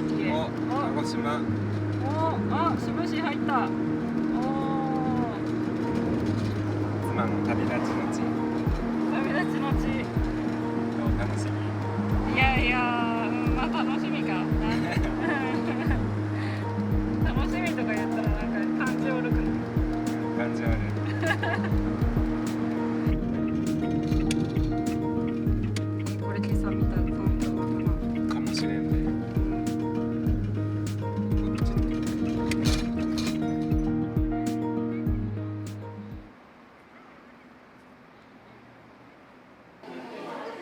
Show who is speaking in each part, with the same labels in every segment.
Speaker 1: 綺麗。
Speaker 2: お、鹿児島。
Speaker 1: あ、渋市入った。
Speaker 2: 妻の旅立ちの地。
Speaker 1: 旅立ちの地。
Speaker 2: 楽しみ。
Speaker 1: いやいや、まあ楽しみか。楽しみとか言ったらなんか感じ悪くない？
Speaker 2: 感じ悪い。
Speaker 1: これ今朝見たの
Speaker 2: かもしれんね。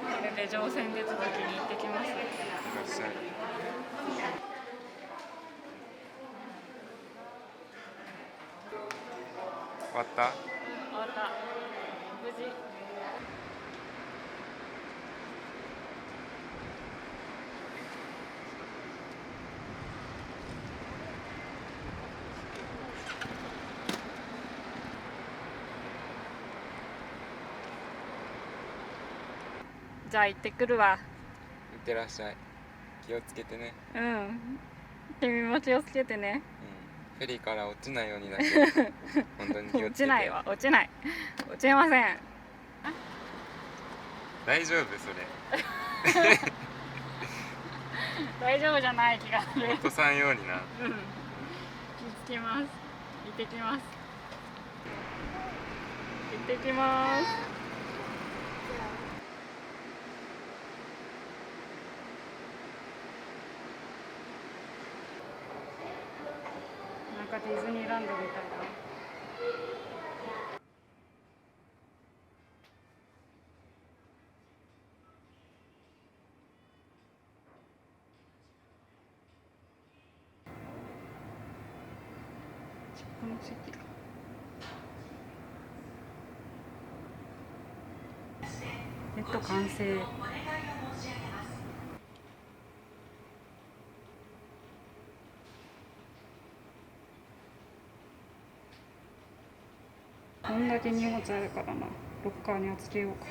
Speaker 1: これで乗船手続きに行ってきます。
Speaker 2: いらっしゃい。終わった？
Speaker 1: 終わった。無事。じゃあ行ってくるわ。
Speaker 2: いってらっしゃい。気をつけてね。
Speaker 1: うん。君も気をつけてね。
Speaker 2: フェリーから落ちないようにだけ本当に気をつけて。
Speaker 1: 落ちないわ、落ちない。落ちません。
Speaker 2: 大丈夫それ。
Speaker 1: 大丈夫じゃない気がする。
Speaker 2: 落とさんようにな。
Speaker 1: うん。気をつけます。行ってきます。行ってきます。なんかディズニーランドみたいだ。この席だ。完成。こんだけ荷物あるからな、ロッカーに預けようか。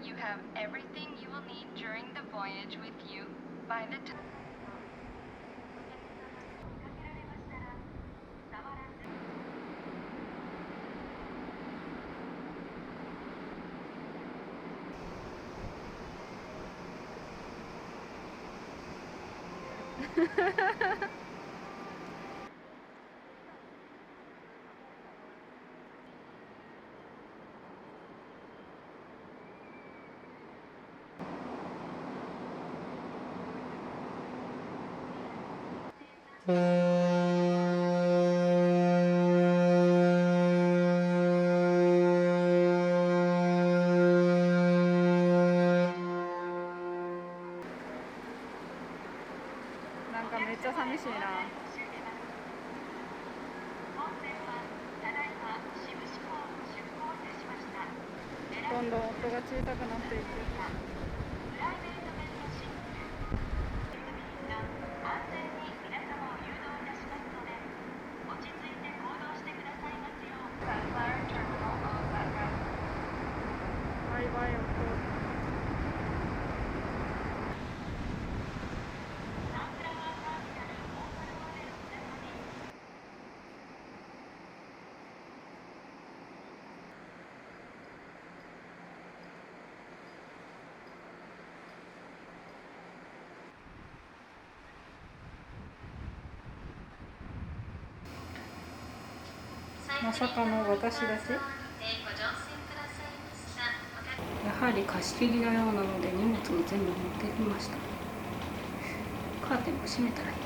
Speaker 3: You have everything you will need during the voyage with you by the time.
Speaker 1: なんかめっちゃ寂しいな。どんどん音が小さくなっていく。バイバイ音。まさかの私だし。やはり貸し切りのようなので荷物も全部持ってきました。カーテンも閉めたらいいな。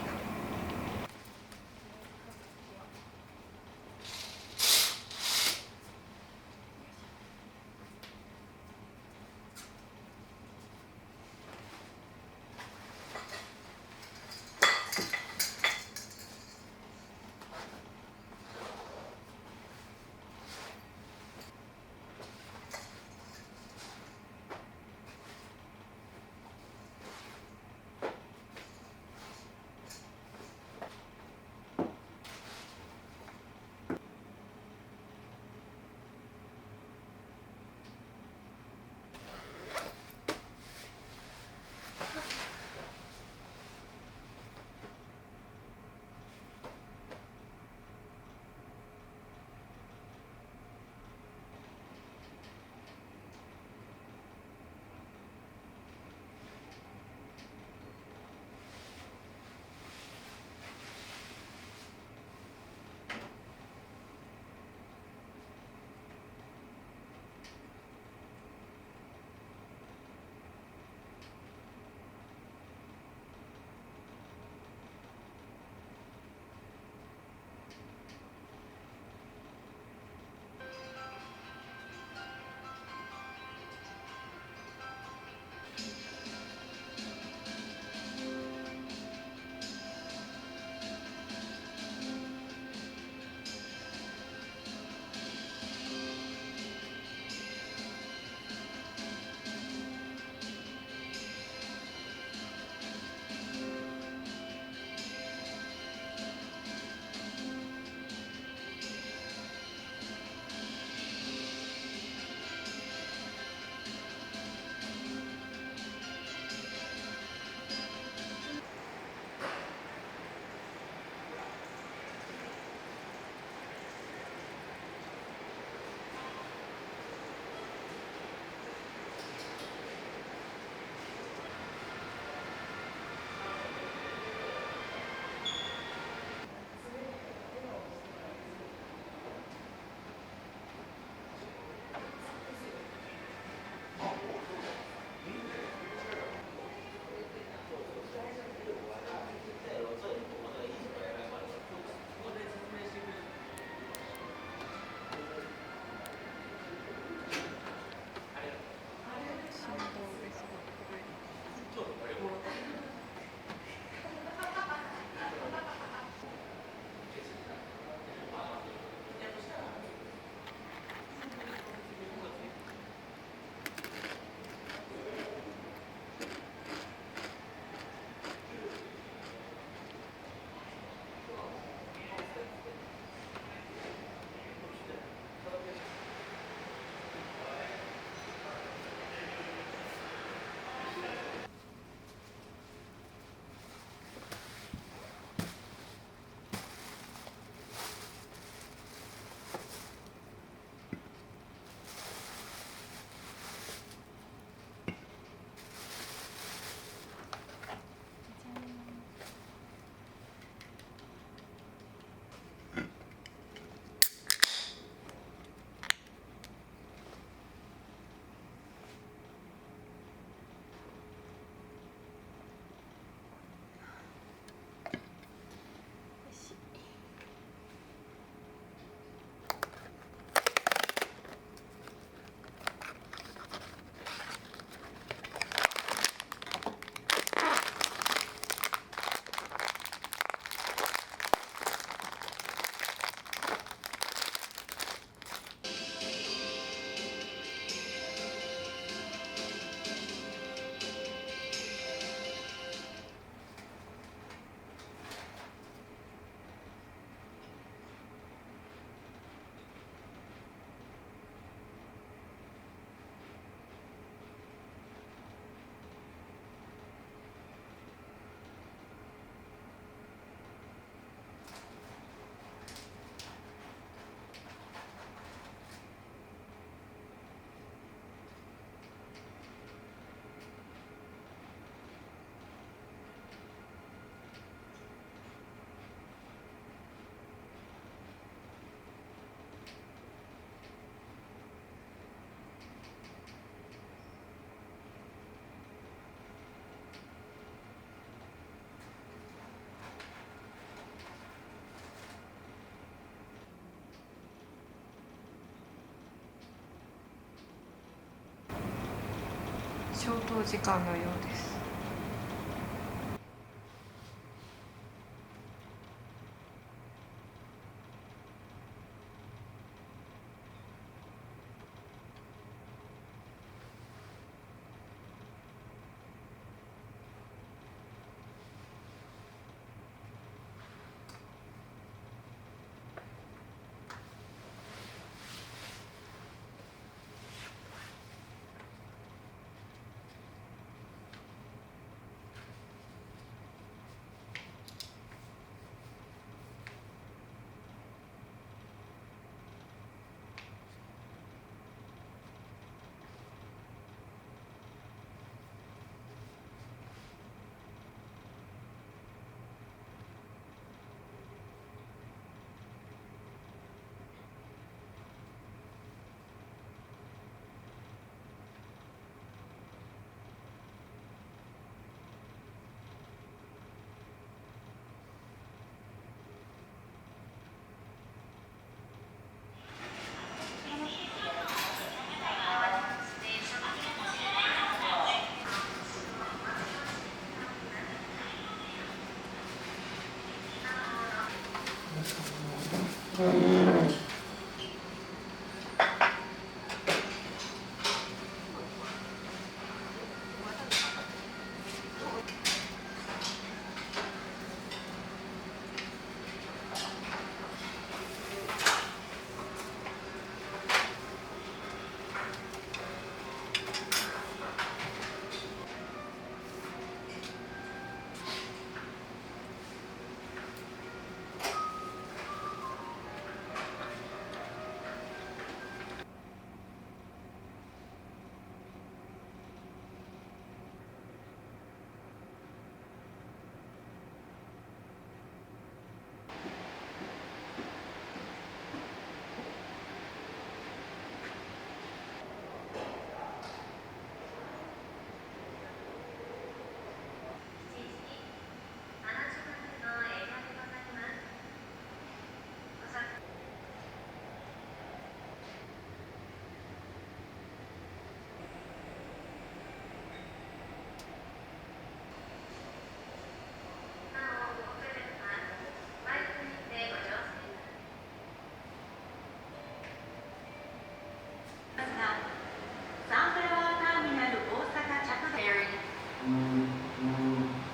Speaker 1: 時間のようです。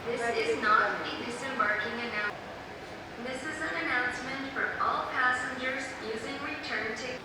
Speaker 3: This is not a disembarking announcement. This is an announcement for all passengers using return tickets.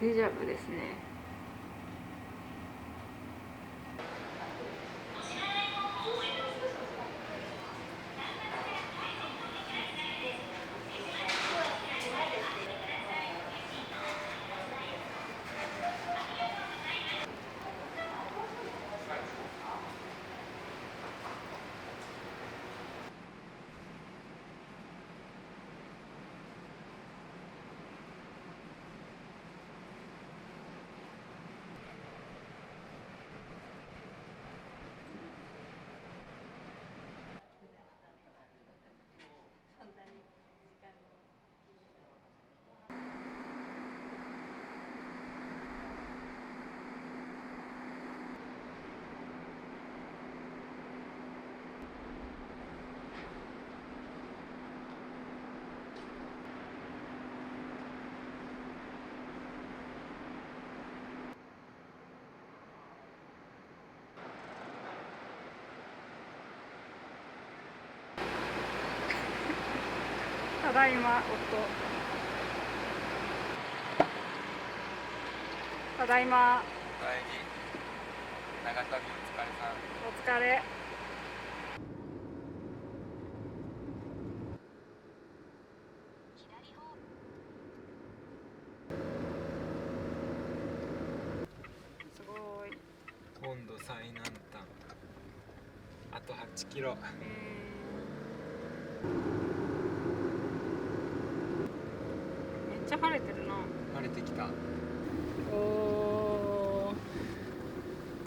Speaker 1: デジャブですね。ただいま夫。ただいま。
Speaker 2: おかえり。長旅お疲れさん。
Speaker 1: お疲れ。すごい。
Speaker 2: 今度最南端。あと8キロ。
Speaker 1: めっちゃ晴れてるな。
Speaker 2: 晴れてきた。
Speaker 1: おお。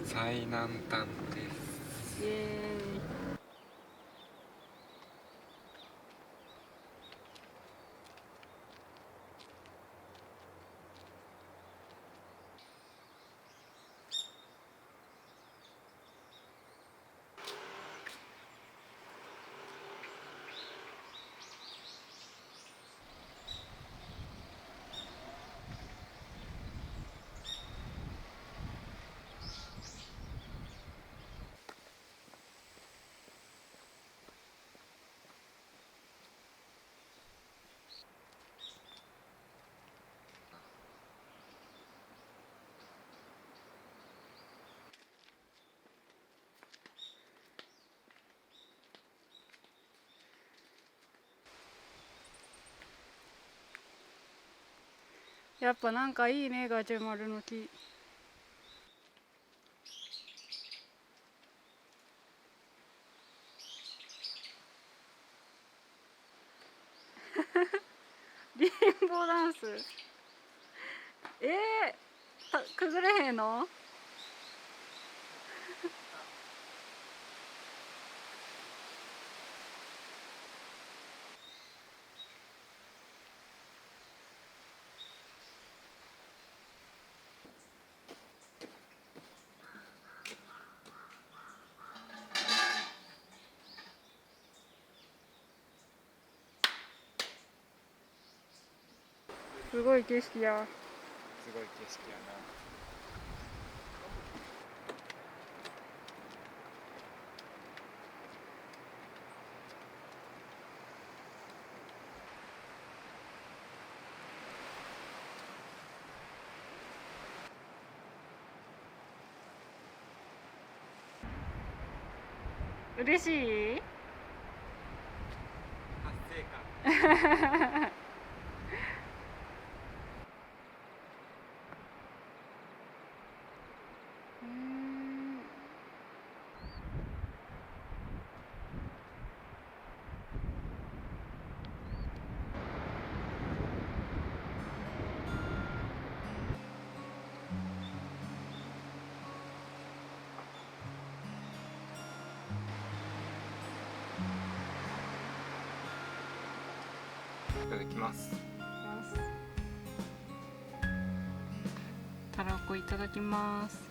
Speaker 2: 最南端です。
Speaker 1: イエーイ。やっぱなんかいいね、ガジュマルの木。リンボーダンス。崩れへんの？すごい景色や。
Speaker 2: すごい景色やな。
Speaker 1: 嬉しい？
Speaker 2: 達成感。いただきます。
Speaker 1: たらこいただきます。